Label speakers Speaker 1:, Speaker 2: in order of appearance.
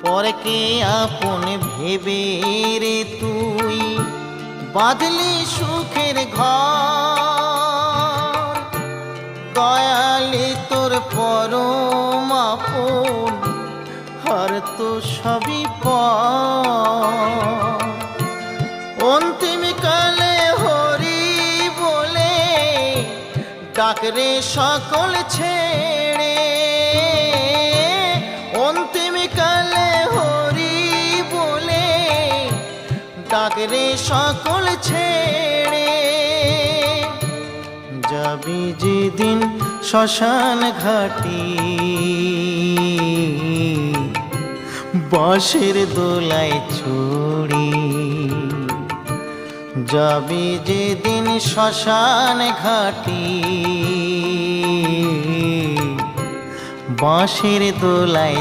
Speaker 1: পরকে আপন ভেবে রে তুই বাঁধলি সুখের ঘর। দয়ালি তোর পরম আপন আর তো সবই পর। অন্তিম কালে হরি বলে ডাকরে সকল ছেড়ে। অন্তিম কালে হরি বলে ডাকরে সকল ছেড়ে। যাবি যেদিন শ্মশান ঘাটি বাঁশের দোলায় ছড়ি। যাবি যেদিন শ্মশান ঘাটি বাঁশের দোলায়